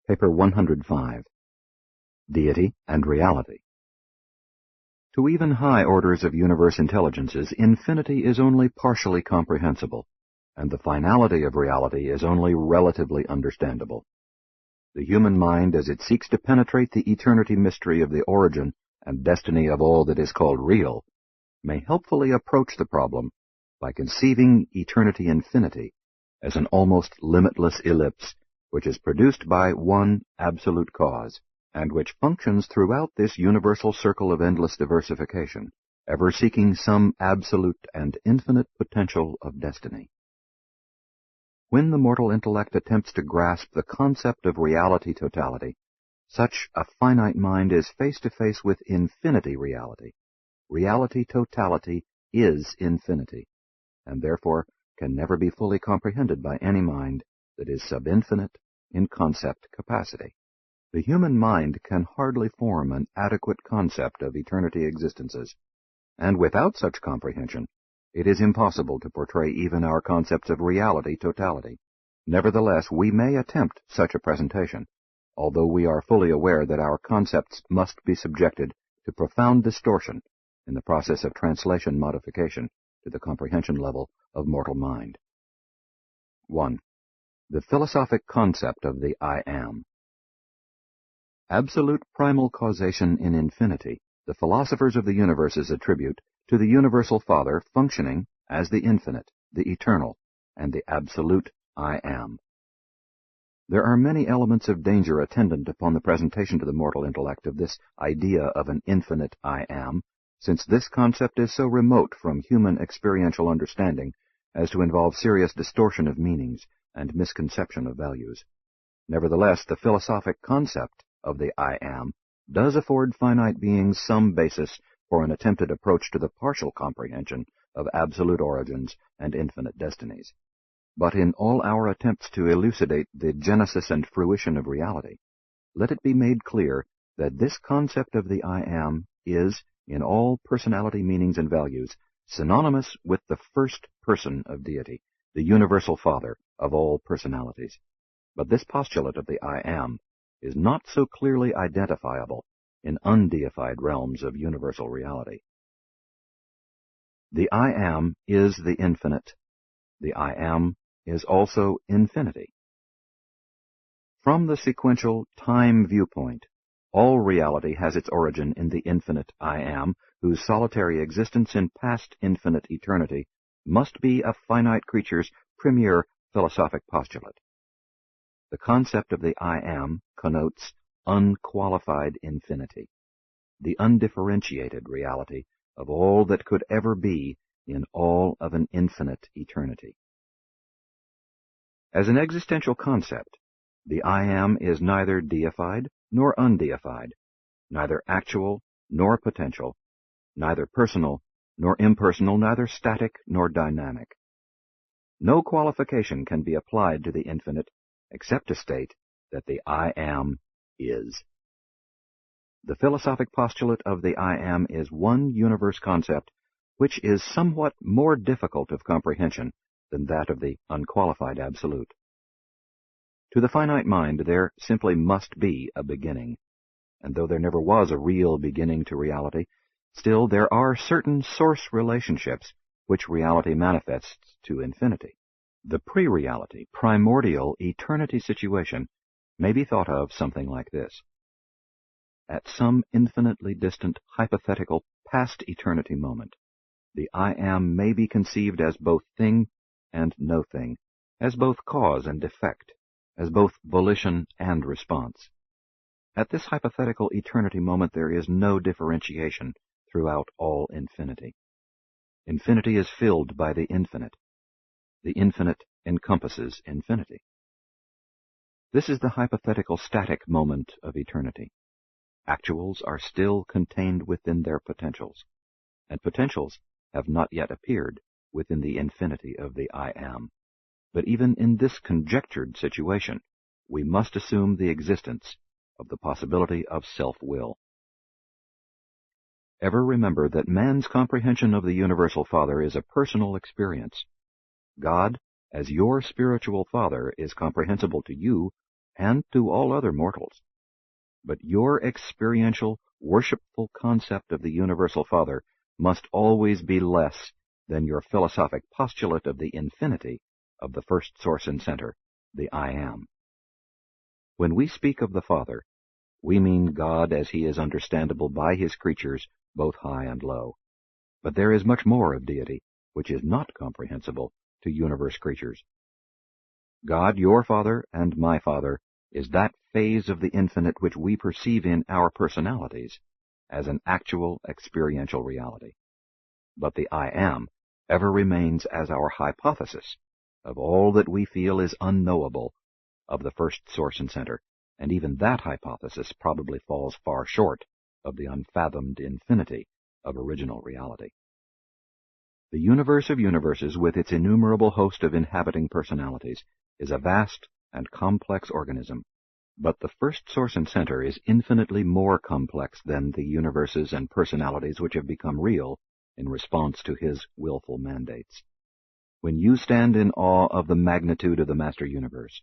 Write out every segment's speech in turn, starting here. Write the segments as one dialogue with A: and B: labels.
A: Paper 105. Deity and Reality. To even high orders of universe intelligences, infinity is only partially comprehensible, and the finality of reality is only relatively understandable. The human mind, as it seeks to penetrate the eternity mystery of the origin and destiny of all that is called real, may helpfully approach the problem by conceiving eternity infinity as an almost limitless ellipse which is produced by one absolute cause, and which functions throughout this universal circle of endless diversification, ever seeking some absolute and infinite potential of destiny. When the mortal intellect attempts to grasp the concept of reality totality, such a finite mind is face to face with infinity reality. Reality totality is infinity, and therefore can never be fully comprehended by any mind that is subinfinite in concept capacity. The human mind can hardly form an adequate concept of eternity existences, and without such comprehension, it is impossible to portray even our concepts of reality totality. Nevertheless, we may attempt such a presentation, although we are fully aware that our concepts must be subjected to profound distortion in the process of translation modification to the comprehension level of mortal mind. 1. The philosophic concept of the I Am. Absolute primal causation in infinity, the philosophers of the universes attribute to the universal Father functioning as the infinite, the eternal, and the absolute I Am. There are many elements of danger attendant upon the presentation to the mortal intellect of this idea of an infinite I Am, since this concept is so remote from human experiential understanding as to involve serious distortion of meanings and misconception of values. Nevertheless, the philosophic concept of the I Am does afford finite beings some basis for an attempted approach to the partial comprehension of absolute origins and infinite destinies. But in all our attempts to elucidate the genesis and fruition of reality, let it be made clear that this concept of the I Am is, in all personality meanings and values, synonymous with the first person of deity, the universal Father of all personalities. But this postulate of the I Am is not so clearly identifiable in undeified realms of universal reality. The I Am is the infinite. The I Am is also infinity. From the sequential time viewpoint, all reality has its origin in the infinite I Am, whose solitary existence in past infinite eternity must be a finite creature's premier philosophic postulate. The concept of the I Am connotes unqualified infinity, the undifferentiated reality of all that could ever be in all of an infinite eternity. As an existential concept, the I Am is neither deified nor undeified, neither actual nor potential, neither personal nor impersonal, neither static nor dynamic. No qualification can be applied to the infinite except to state that the I Am is. The philosophic postulate of the I Am is one universe concept which is somewhat more difficult of comprehension than that of the unqualified absolute. To the finite mind there simply must be a beginning, and though there never was a real beginning to reality, still there are certain source relationships which reality manifests to infinity. The pre-reality, primordial eternity situation may be thought of something like this. At some infinitely distant hypothetical past eternity moment, the I Am may be conceived as both thing and no thing, as both cause and effect, as both volition and response. At this hypothetical eternity moment there is no differentiation throughout all infinity. Infinity is filled by the infinite. The infinite encompasses infinity. This is the hypothetical static moment of eternity. Actuals are still contained within their potentials, and potentials have not yet appeared within the infinity of the I Am. But even in this conjectured situation, we must assume the existence of the possibility of self-will. Ever remember that man's comprehension of the universal Father is a personal experience. God, as your spiritual Father, is comprehensible to you and to all other mortals. But your experiential, worshipful concept of the Universal Father must always be less than your philosophic postulate of the infinity of the first source and center, the I Am. When we speak of the Father, we mean God as he is understandable by his creatures, both high and low. But there is much more of deity which is not comprehensible to universe creatures. God, your Father, and my Father, is that phase of the infinite which we perceive in our personalities as an actual experiential reality. But the I Am ever remains as our hypothesis of all that we feel is unknowable of the first source and center, and even that hypothesis probably falls far short of the unfathomed infinity of original reality. The universe of universes, with its innumerable host of inhabiting personalities, is a vast and complex organism, but the first source and center is infinitely more complex than the universes and personalities which have become real in response to his willful mandates. When you stand in awe of the magnitude of the Master Universe,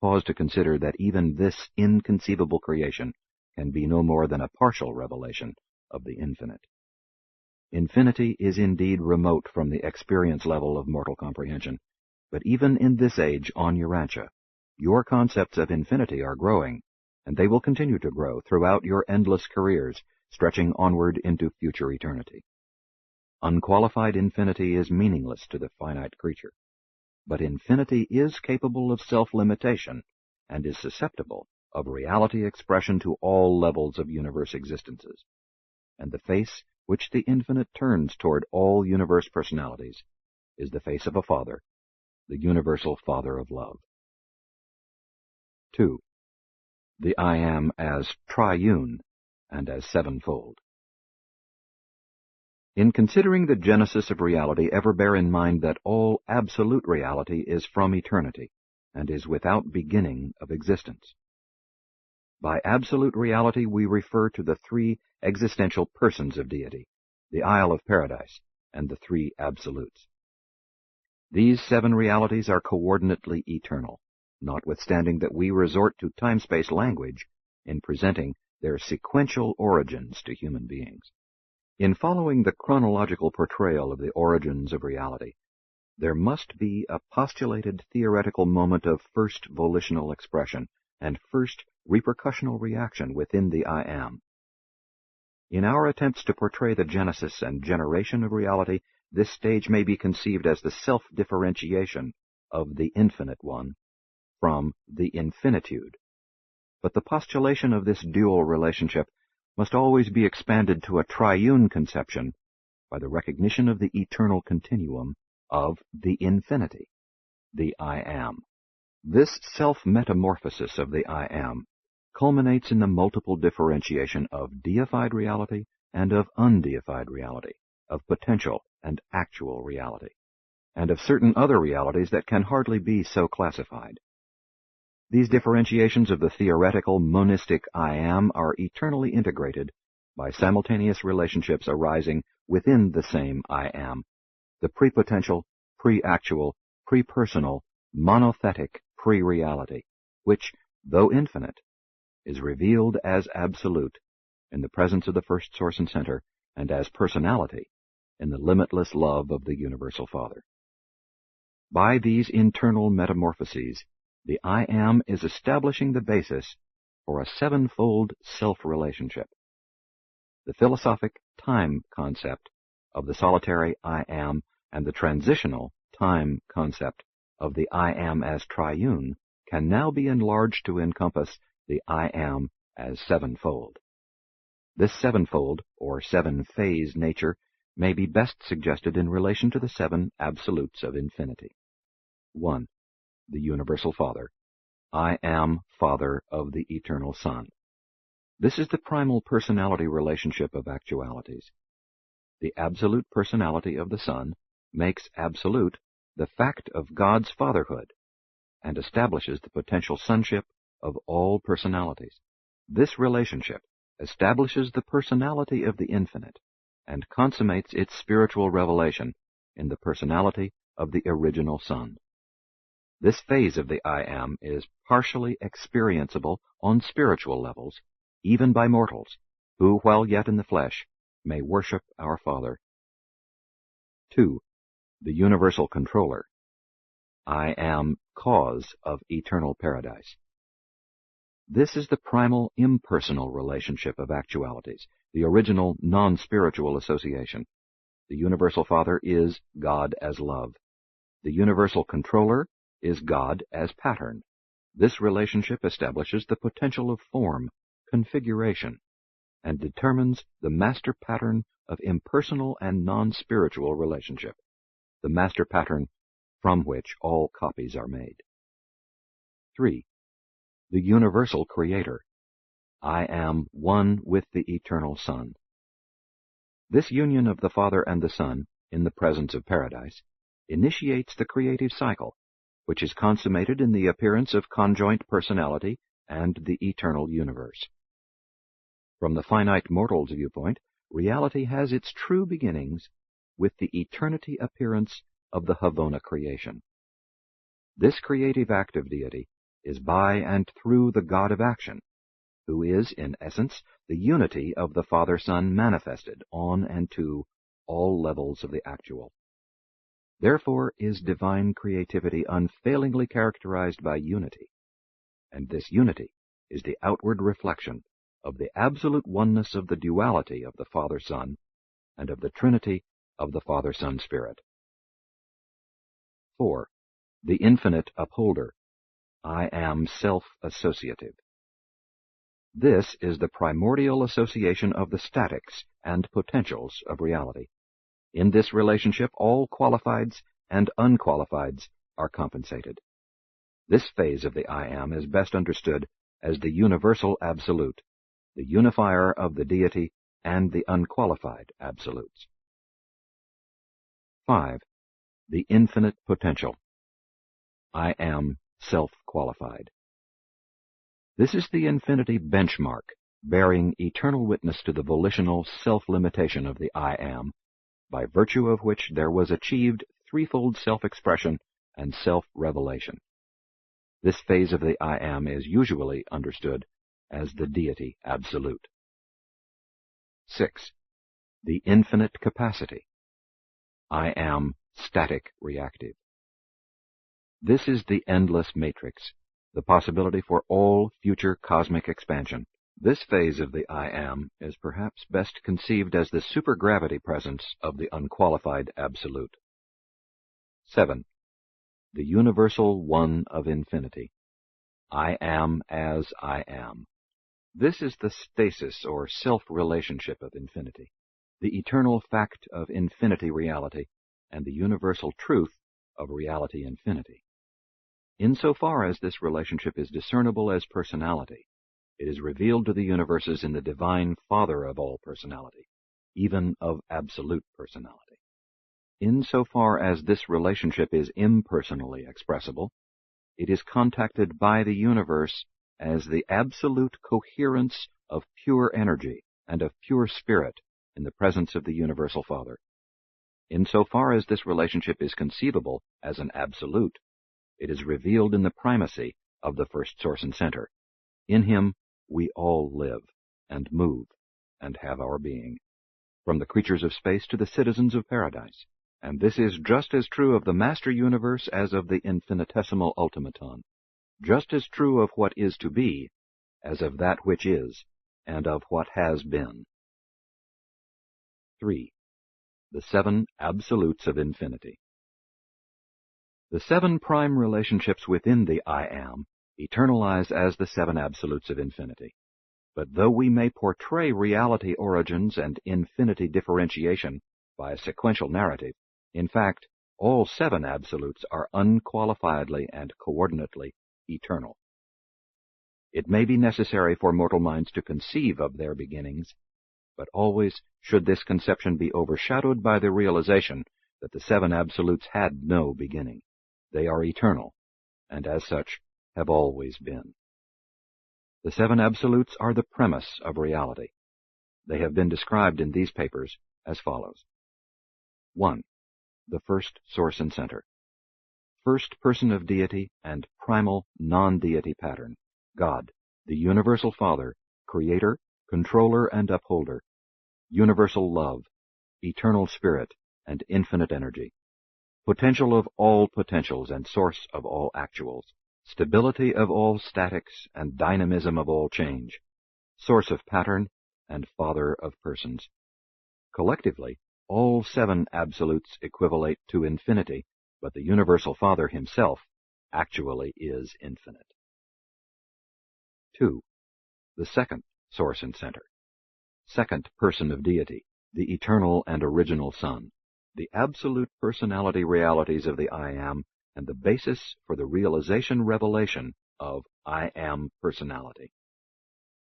A: pause to consider that even this inconceivable creation can be no more than a partial revelation of the infinite. Infinity is indeed remote from the experience level of mortal comprehension, but even in this age on Urantia, your concepts of infinity are growing, and they will continue to grow throughout your endless careers, stretching onward into future eternity. Unqualified infinity is meaningless to the finite creature, but infinity is capable of self-limitation and is susceptible of reality expression to all levels of universe existences, and the face which the infinite turns toward all universe personalities is the face of a Father, the universal Father of love. 2. The I Am as triune and as sevenfold. In considering the genesis of reality, ever bear in mind that all absolute reality is from eternity and is without beginning of existence. By absolute reality we refer to the three existential persons of deity, the Isle of Paradise, and the three absolutes. These seven realities are coordinately eternal, notwithstanding that we resort to time-space language in presenting their sequential origins to human beings. In following the chronological portrayal of the origins of reality, there must be a postulated theoretical moment of first volitional expression and first repercussional reaction within the I Am. In our attempts to portray the genesis and generation of reality, this stage may be conceived as the self-differentiation of the Infinite One from the infinitude. But the postulation of this dual relationship must always be expanded to a triune conception by the recognition of the eternal continuum of the infinity, the I Am. This self-metamorphosis of the I Am culminates in the multiple differentiation of deified reality and of undeified reality, of potential and actual reality, and of certain other realities that can hardly be so classified. These differentiations of the theoretical monistic I Am are eternally integrated by simultaneous relationships arising within the same I Am, the pre-potential, pre-actual, pre-personal, monothetic pre-reality, which, though infinite, is revealed as absolute in the presence of the first source and center, and as personality in the limitless love of the Universal Father. By these internal metamorphoses, the I Am is establishing the basis for a sevenfold self-relationship. The philosophic time concept of the solitary I Am and the transitional time concept of the I Am as triune can now be enlarged to encompass the I Am as sevenfold. This sevenfold, or seven-phase nature, may be best suggested in relation to the seven absolutes of infinity. 1. The Universal Father. I am Father of the Eternal Son. This is the primal personality relationship of actualities. The absolute personality of the Son makes absolute the fact of God's fatherhood and establishes the potential sonship of all personalities. This relationship establishes the personality of the infinite and consummates its spiritual revelation in the personality of the original Son. This phase of the I Am is partially experienceable on spiritual levels, even by mortals, who, while yet in the flesh, may worship our Father. 2. The Universal Controller. I am cause of eternal paradise. This is the primal impersonal relationship of actualities, the original non-spiritual association. The Universal Father is God as love. The Universal Controller is God as pattern. This relationship establishes the potential of form, configuration, and determines the master pattern of impersonal and non-spiritual relationship, the master pattern from which all copies are made. 3. The Universal Creator. I am one with the Eternal Son. This union of the Father and the Son, in the presence of paradise, initiates the creative cycle, which is consummated in the appearance of conjoint personality and the eternal universe. From the finite mortal's viewpoint, reality has its true beginnings with the eternity appearance of the Havona creation. This creative act of deity is by and through the God of action, who is, in essence, the unity of the Father-Son manifested on and to all levels of the actual. Therefore is divine creativity unfailingly characterized by unity, and this unity is the outward reflection of the absolute oneness of the duality of the Father-Son and of the Trinity of the Father-Son-Spirit. 4. The Infinite Upholder. I am self-associative. This is the primordial association of the statics and potentials of reality. In this relationship, all qualifieds and unqualifieds are compensated. This phase of the I Am is best understood as the universal absolute, the unifier of the deity and the unqualified absolutes. 5. The Infinite Potential. I am self-qualified. This is the infinity benchmark, bearing eternal witness to the volitional self-limitation of the I Am, by virtue of which there was achieved threefold self-expression and self-revelation. This phase of the I Am is usually understood as the deity absolute. 6. The Infinite Capacity. I am static reactive. This is the endless matrix, the possibility for all future cosmic expansion. This phase of the I Am is perhaps best conceived as the supergravity presence of the unqualified absolute. 7. The Universal One of Infinity. I am as I am. This is the stasis or self-relationship of infinity, the eternal fact of infinity reality, and the universal truth of reality infinity. Insofar as this relationship is discernible as personality, it is revealed to the universes in the divine Father of all personality, even of absolute personality. Insofar as this relationship is impersonally expressible, it is contacted by the universe as the absolute coherence of pure energy and of pure spirit in the presence of the Universal Father. Insofar as this relationship is conceivable as an absolute, it is revealed in the primacy of the first source and center. In him we all live and move and have our being, from the creatures of space to the citizens of paradise. And this is just as true of the master universe as of the infinitesimal ultimaton, just as true of what is to be as of that which is and of what has been. 3. The Seven Absolutes of Infinity. The seven prime relationships within the I Am eternalize as the seven absolutes of infinity. But though we may portray reality origins and infinity differentiation by a sequential narrative, in fact, all seven absolutes are unqualifiedly and coordinately eternal. It may be necessary for mortal minds to conceive of their beginnings, but always should this conception be overshadowed by the realization that the seven absolutes had no beginning. They are eternal, and as such have always been. The seven absolutes are the premise of reality. They have been described in these papers as follows. 1. The first source and center. first person of deity and primal non-deity pattern, God, the universal Father, creator, controller, and upholder, universal love, eternal spirit, and infinite energy, potential of all potentials and source of all actuals, stability of all statics and dynamism of all change, source of pattern and father of persons. Collectively, all seven absolutes equivalate to infinity, but the universal Father himself actually is infinite. 2. The second source and center. Second person of deity, the eternal and original Son, the absolute personality realities of the I Am, and the basis for the revelation of I Am personality.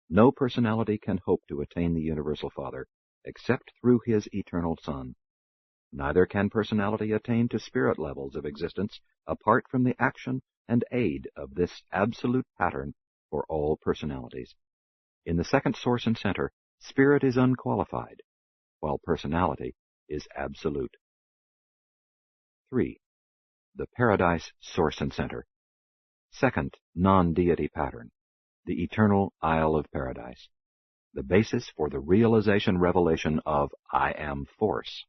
A: No personality can hope to attain the universal Father except through his eternal Son. Neither can personality attain to spirit levels of existence apart from the action and aid of this absolute pattern for all personalities. In the second source and center, spirit is unqualified, while personality is absolute. 3. The paradise source and center. Second non-deity pattern, the eternal Isle of Paradise, the basis for the revelation of I Am force,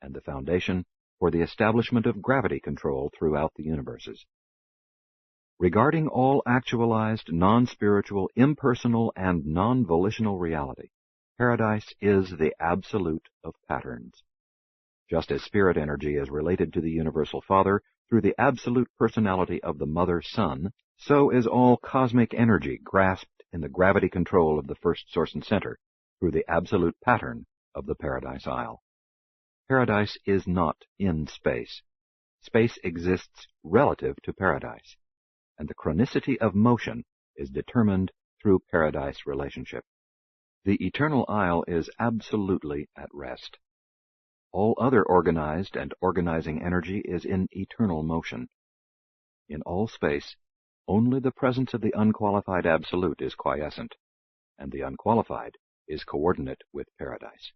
A: and the foundation for the establishment of gravity control throughout the universes. Regarding all actualized, non-spiritual, impersonal, and non-volitional reality, Paradise is the absolute of patterns. Just as spirit energy is related to the universal Father through the absolute personality of the Mother Sun, so is all cosmic energy grasped in the gravity control of the first source and center through the absolute pattern of the Paradise Isle. Paradise is not in space. Space exists relative to Paradise, and the chronicity of motion is determined through Paradise relationship. The eternal Isle is absolutely at rest. All other organized and organizing energy is in eternal motion. In all space, only the presence of the unqualified absolute is quiescent, and the unqualified is coordinate with Paradise.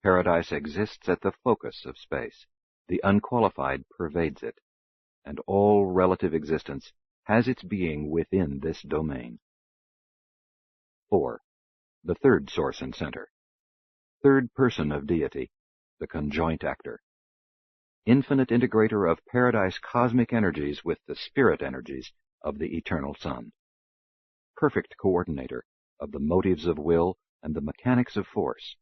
A: Paradise exists at the focus of space. The unqualified pervades it, and all relative existence has its being within this domain. 4. The third source and center. Third person of deity, the conjoint actor. Infinite integrator of Paradise cosmic energies with the spirit energies of the eternal Son. Perfect coordinator of the motives of will and the mechanics of force.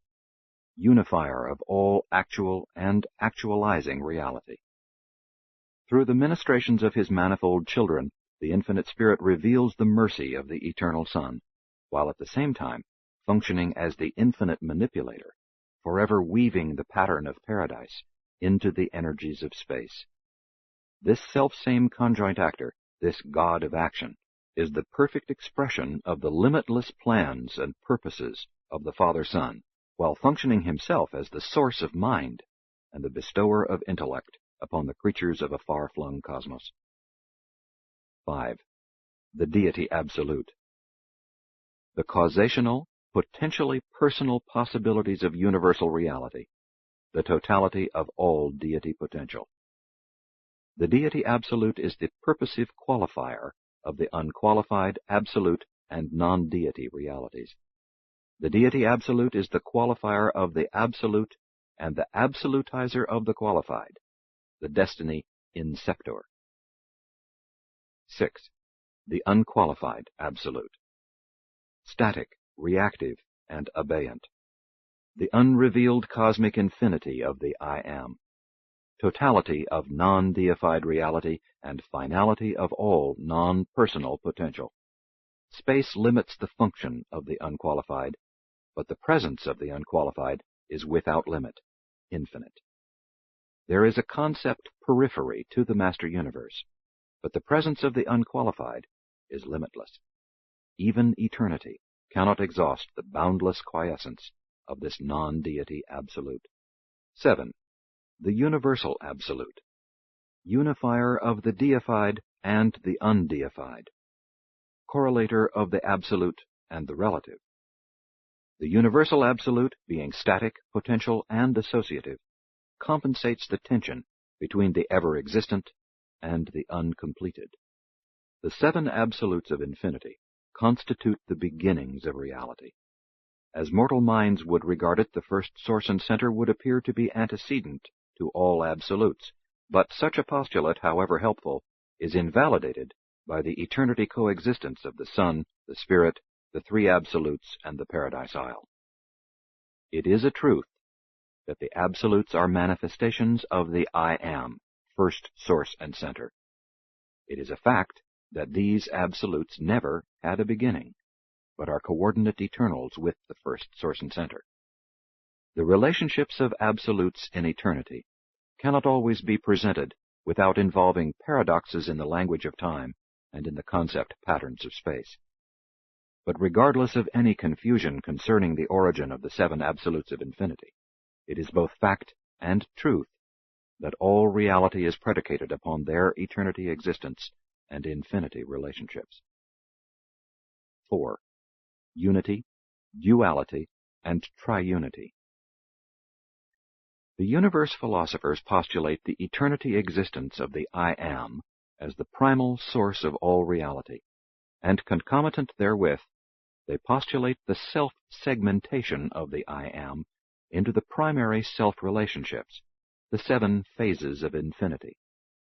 A: Unifier of all actual and actualizing reality. Through the ministrations of his manifold children, the Infinite Spirit reveals the mercy of the Eternal Son, while at the same time functioning as the infinite manipulator, forever weaving the pattern of Paradise into the energies of space. This selfsame conjoint actor, this God of action, is the perfect expression of the limitless plans and purposes of the Father-Son, while functioning himself as the source of mind and the bestower of intellect upon the creatures of a far-flung cosmos. 5. The Deity Absolute. The causational, potentially personal possibilities of universal reality, the totality of all deity potential. The Deity Absolute is the purposive qualifier of the unqualified, absolute, and non-deity realities. The Deity Absolute is the qualifier of the absolute and the absolutizer of the qualified, the destiny inceptor. 6. The unqualified absolute. Static, reactive, and abeyant. The unrevealed cosmic infinity of the I Am. Totality of non-deified reality and finality of all non-personal potential. Space limits the function of the unqualified, but the presence of the unqualified is without limit, infinite. There is a concept periphery to the Master Universe, but the presence of the unqualified is limitless. Even eternity cannot exhaust the boundless quiescence of this non-deity absolute. 7. The Universal Absolute. Unifier of the deified and the undeified. Correlator of the absolute and the relative. The Universal Absolute, being static, potential, and associative, compensates the tension between the ever-existent and the uncompleted. The seven absolutes of infinity constitute the beginnings of reality. As mortal minds would regard it, the first source and center would appear to be antecedent to all absolutes, but such a postulate, however helpful, is invalidated by the eternity coexistence of the Son, the Spirit, the three absolutes, and the Paradise Isle. It is a truth that the absolutes are manifestations of the I Am, first source and center. It is a fact that these absolutes never had a beginning, but are coordinate eternals with the first source and center. The relationships of absolutes in eternity cannot always be presented without involving paradoxes in the language of time and in the concept patterns of space. But regardless of any confusion concerning the origin of the seven absolutes of infinity, it is both fact and truth that all reality is predicated upon their eternity existence and infinity relationships. 4. Unity, duality, and triunity. The universe philosophers postulate the eternity existence of the I Am as the primal source of all reality, and concomitant therewith, they postulate the self-segmentation of the I Am into the primary self-relationships, the seven phases of infinity.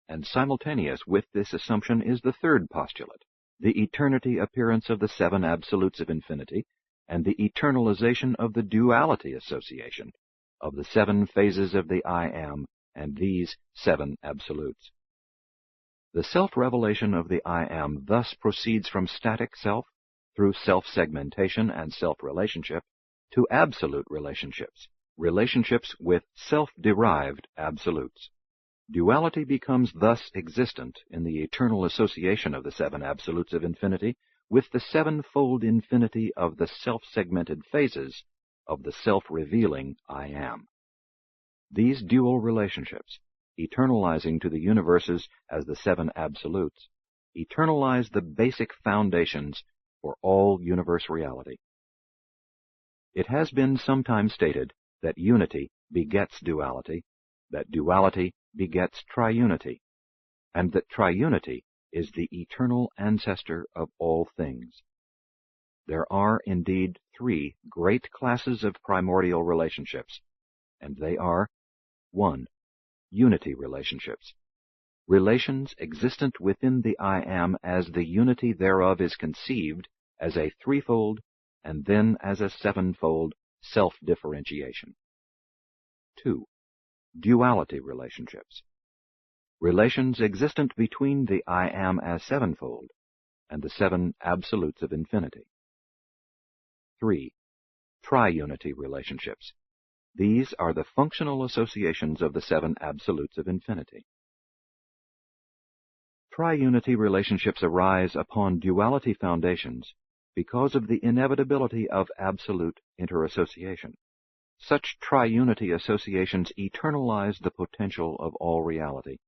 A: And simultaneous with this assumption is the third postulate, the eternity appearance of the seven absolutes of infinity, and the eternalization of the duality association of the seven phases of the I Am and these seven absolutes. The self-revelation of the I Am thus proceeds from static self, through self-segmentation and self-relationship, to absolute relationships, relationships with self-derived absolutes. Duality becomes thus existent in the eternal association of the seven absolutes of infinity with the sevenfold infinity of the self-segmented phases of the self-revealing I Am. These dual relationships, eternalizing to the universes as the seven absolutes, eternalize the basic foundations for all universe reality. It has been sometimes stated that unity begets duality, that duality begets triunity, and that triunity is the eternal ancestor of all things. There are indeed three great classes of primordial relationships, and they are: 1. Unity relationships. Relations existent within the I Am as the unity thereof is conceived as a threefold and then as a sevenfold self-differentiation. 2. Duality relationships. Relations existent between the I Am as sevenfold and the seven absolutes of infinity. 3. Triunity relationships. These are the functional associations of the seven absolutes of infinity. Triunity relationships arise upon duality foundations because of the inevitability of absolute interassociation. Such triunity associations eternalize the potential of all reality.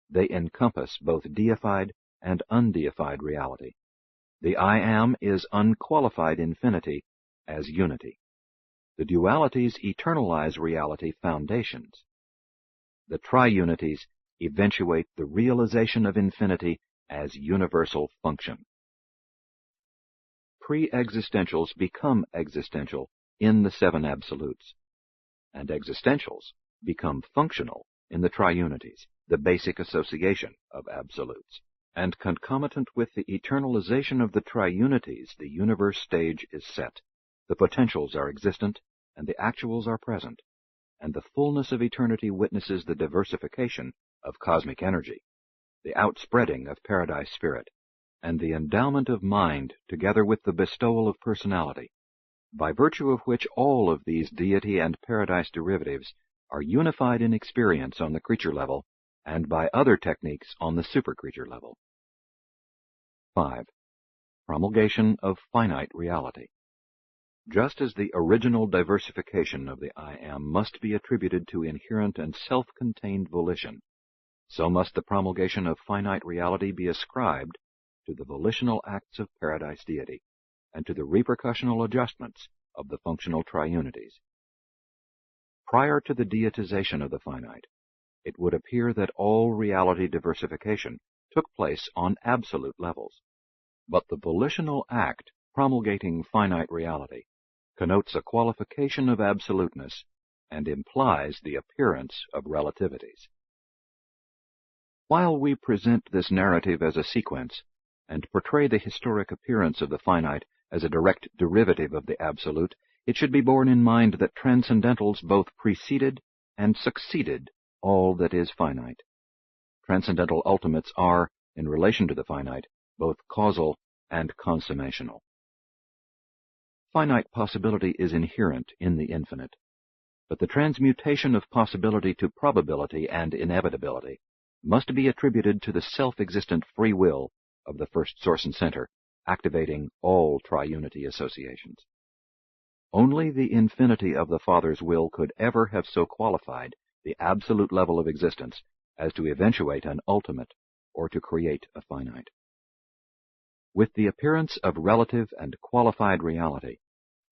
A: They encompass both deified and undeified reality. The I Am is unqualified infinity as unity. The dualities eternalize reality foundations. The triunities eventuate the realization of infinity as universal function. Pre-existentials become existential in the seven absolutes, and existentials become functional in the triunities, the basic association of absolutes. And concomitant with the eternalization of the triunities, the universe stage is set. The potentials are existent, and the actuals are present, and the fullness of eternity witnesses the diversification of cosmic energy, the outspreading of paradise spirit, and the endowment of mind together with the bestowal of personality, by virtue of which all of these deity and paradise derivatives are unified in experience on the creature level and by other techniques on the supercreature level. 5. Promulgation of finite reality. Just as the original diversification of the I Am must be attributed to inherent and self-contained volition, so must the promulgation of finite reality be ascribed to the volitional acts of paradise deity and to the repercussional adjustments of the functional triunities. Prior to the deitization of the finite, it would appear that all reality diversification took place on absolute levels. But the volitional act promulgating finite reality connotes a qualification of absoluteness and implies the appearance of relativities. While we present this narrative as a sequence and portray the historic appearance of the finite as a direct derivative of the absolute, it should be borne in mind that Transcendentals both preceded and succeeded all that is finite. Transcendental ultimates are, in relation to the finite, both causal and consummational. Finite possibility is inherent in the infinite, but the transmutation of possibility to probability and inevitability must be attributed to the self-existent free will of the first source and center, activating all triunity associations. Only the infinity of the Father's will could ever have so qualified the absolute level of existence as to eventuate an ultimate or to create a finite. With the appearance of relative and qualified reality,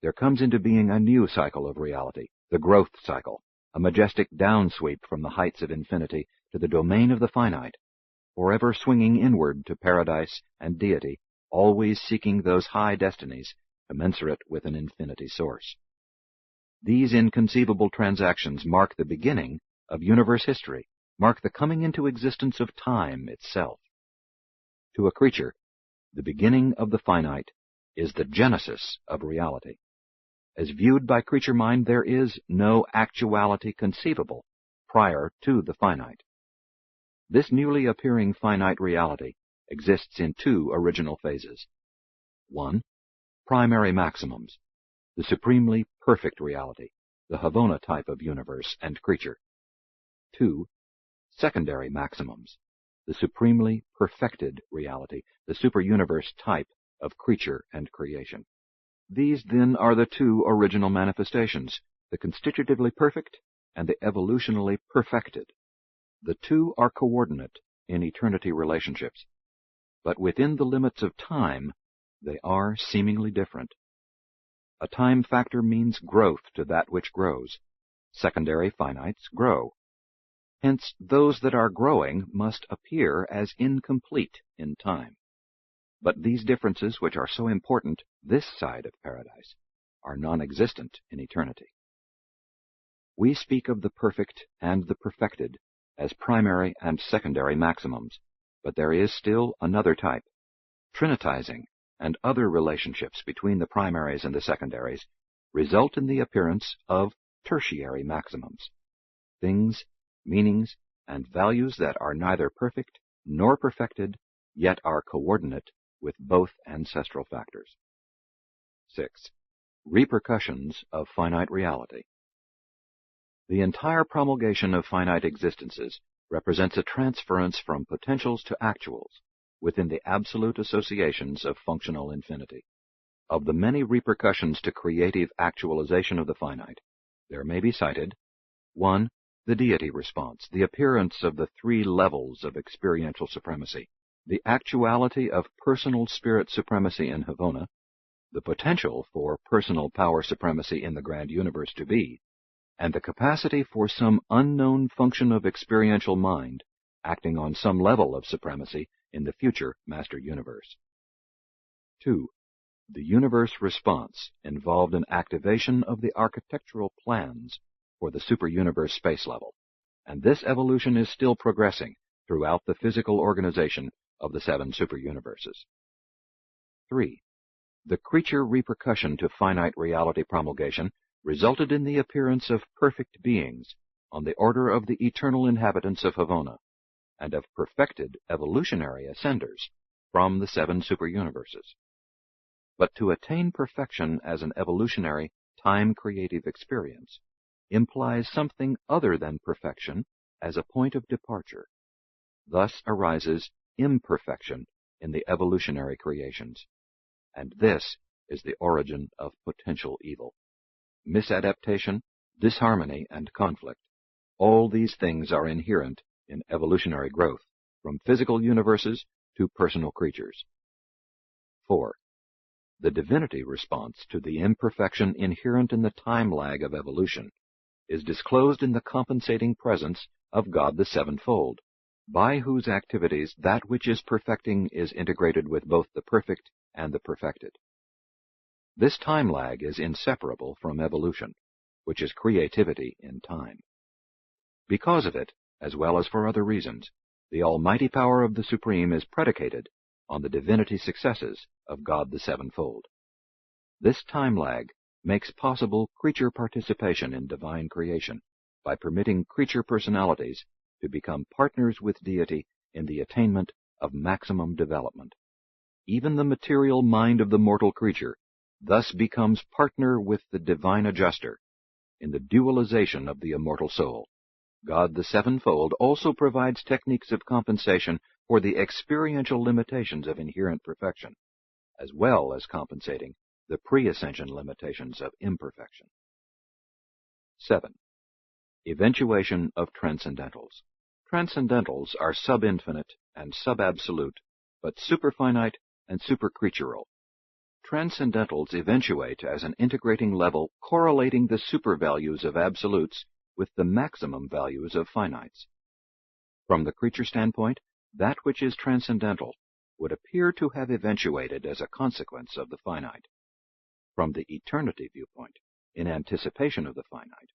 A: there comes into being a new cycle of reality, the growth cycle, a majestic downsweep from the heights of infinity to the domain of the finite, forever swinging inward to paradise and deity, always seeking those high destinies commensurate with an infinity source. These inconceivable transactions mark the beginning of universe history, mark the coming into existence of time itself. To a creature, the beginning of the finite is the genesis of reality. As viewed by creature mind, there is no actuality conceivable prior to the finite. This newly appearing finite reality exists in two original phases. 1. Primary maximums, the supremely perfect reality, the Havona type of universe and creature. 2. Secondary maximums, the supremely perfected reality, the superuniverse type of creature and creation. These, then, are the two original manifestations, the constitutively perfect and the evolutionally perfected. The two are coordinate in eternity relationships, but within the limits of time, they are seemingly different. A time factor means growth to that which grows. Secondary finites grow. Hence, those that are growing must appear as incomplete in time. But these differences, which are so important this side of paradise, are non-existent in eternity. We speak of the perfect and the perfected as primary and secondary maximums, but there is still another type. Trinitizing and other relationships between the primaries and the secondaries result in the appearance of tertiary maximums, things, meanings, and values that are neither perfect nor perfected, yet are coordinate with both ancestral factors. 6. Repercussions of finite reality. The entire promulgation of finite existences represents a transference from potentials to actuals within the absolute associations of functional infinity. Of the many repercussions to creative actualization of the finite, there may be cited 1. The deity response, the appearance of the three levels of experiential supremacy, the actuality of personal spirit supremacy in Havona, the potential for personal power supremacy in the grand universe to be, and the capacity for some unknown function of experiential mind acting on some level of supremacy in the future master universe. 2. The universe response involved in activation of the architectural plans for the superuniverse space level, and this evolution is still progressing throughout the physical organization of the 7 superuniverses. 3. The creature repercussion to finite reality promulgation resulted in the appearance of perfect beings on the order of the eternal inhabitants of Havona, and of perfected evolutionary ascenders from the 7 superuniverses. But to attain perfection as an evolutionary, time-creative experience implies something other than perfection as a point of departure. Thus arises imperfection in the evolutionary creations, and this is the origin of potential evil. Misadaptation, disharmony, and conflict, all these things are inherent in evolutionary growth, from physical universes to personal creatures. 4. The divinity response to the imperfection inherent in the time lag of evolution is disclosed in the compensating presence of God the sevenfold, by whose activities that which is perfecting is integrated with both the perfect and the perfected. This time lag is inseparable from evolution, which is creativity in time. Because of it, as well as for other reasons, the almighty power of the Supreme is predicated on the divinity successes of God the sevenfold. This time lag makes possible creature participation in divine creation by permitting creature personalities to become partners with Deity in the attainment of maximum development. Even the material mind of the mortal creature thus becomes partner with the divine adjuster in the dualization of the immortal soul. God the sevenfold also provides techniques of compensation for the experiential limitations of inherent perfection, as well as compensating the pre-ascension limitations of imperfection. 7. Eventuation of Transcendentals. Transcendentals are sub-infinite and sub-absolute, but superfinite and supercreatural. Transcendentals eventuate as an integrating level correlating the supervalues of absolutes with the maximum values of finites. From the creature standpoint, that which is transcendental would appear to have eventuated as a consequence of the finite. From the eternity viewpoint, in anticipation of the finite,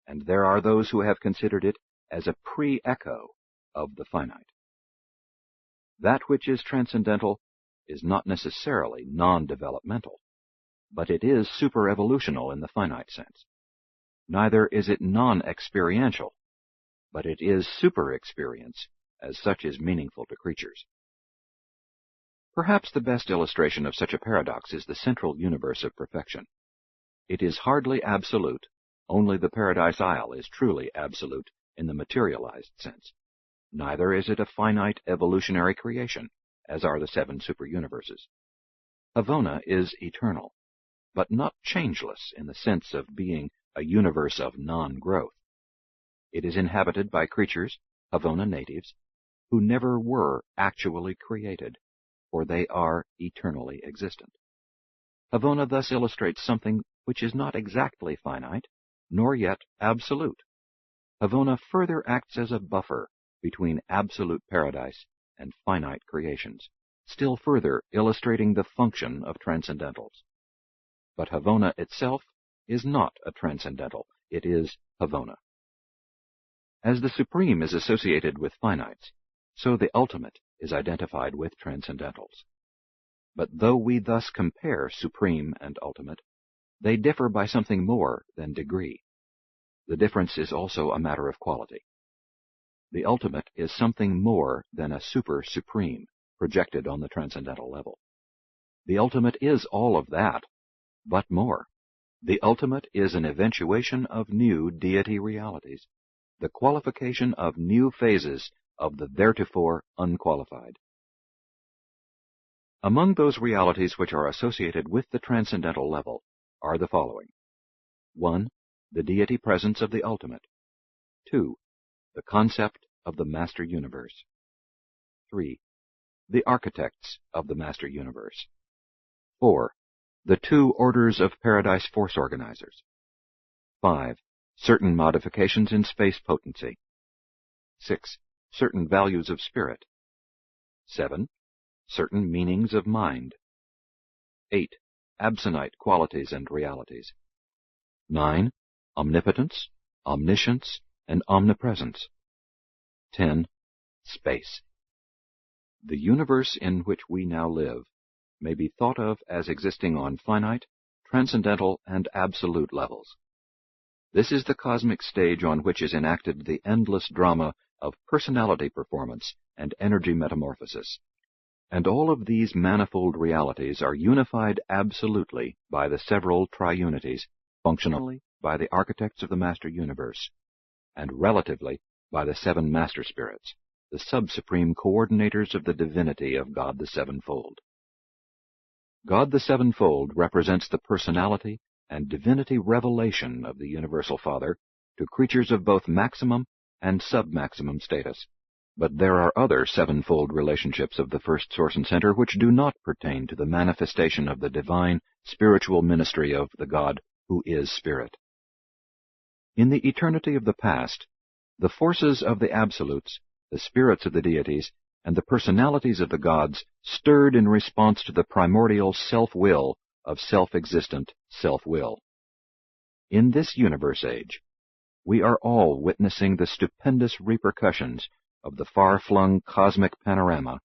A: and there are those who have considered it as a pre-echo of the finite. That which is transcendental is not necessarily non-developmental, but it is super-evolutional in the finite sense. Neither is it non-experiential, but it is super-experience, as such is meaningful to creatures. Perhaps the best illustration of such a paradox is the central universe of perfection. It is hardly absolute, only the Paradise Isle is truly absolute in the materialized sense. Neither is it a finite evolutionary creation, as are the 7 super-universes. Havona is eternal, but not changeless in the sense of being a universe of non-growth. It is inhabited by creatures, Havona natives, who never were actually created, for they are eternally existent. Havona thus illustrates something which is not exactly finite, nor yet absolute. Havona further acts as a buffer between absolute paradise and finite creations, still further illustrating the function of transcendentals. But Havona itself is not a transcendental, it is Havona. As the Supreme is associated with finites, so the ultimate is identified with transcendentals. But though we thus compare Supreme and ultimate, they differ by something more than degree. The difference is also a matter of quality. The ultimate is something more than a super-supreme projected on the transcendental level. The ultimate is all of that, but more. The ultimate is an eventuation of new deity realities, the qualification of new phases of the theretofore unqualified. Among those realities which are associated with the transcendental level are the following. 1. The deity presence of the ultimate. 2. The concept of the master universe. 3. The architects of the master universe. 4. The 2 orders of paradise force organizers. 5. Certain modifications in space potency. 6. Certain values of spirit. 7. Certain meanings of mind. 8. Absonite qualities and realities. 9. Omnipotence, omniscience, and omnipresence. 10. Space. The universe in which we now live may be thought of as existing on finite, transcendental, and absolute levels. This is the cosmic stage on which is enacted the endless drama of personality performance and energy metamorphosis. And all of these manifold realities are unified absolutely by the several triunities, functionally by the architects of the master universe, and relatively by the 7 master spirits, the sub-supreme coordinators of the divinity of God the sevenfold. God the sevenfold represents the personality and divinity revelation of the Universal Father to creatures of both maximum and sub-maximum status. But there are other sevenfold relationships of the first source and center which do not pertain to the manifestation of the divine spiritual ministry of the God who is Spirit. In the eternity of the past, The forces of the absolutes, the spirits of the deities, and the personalities of the gods stirred in response to the primordial self-will of self-existent self-will. In this universe age, we are all witnessing the stupendous repercussions of the far-flung cosmic panorama,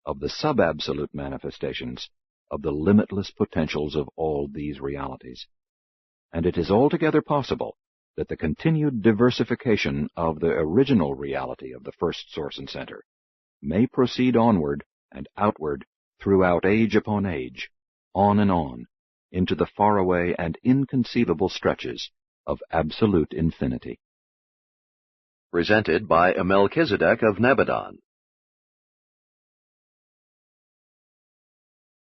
A: of the sub-absolute manifestations, of the limitless potentials of all these realities. And it is altogether possible that the continued diversification of the original reality of the first source and center may proceed onward and outward throughout age upon age, on and on, into the faraway and inconceivable stretches of absolute infinity.
B: Presented by a Melchizedek of Nebadon.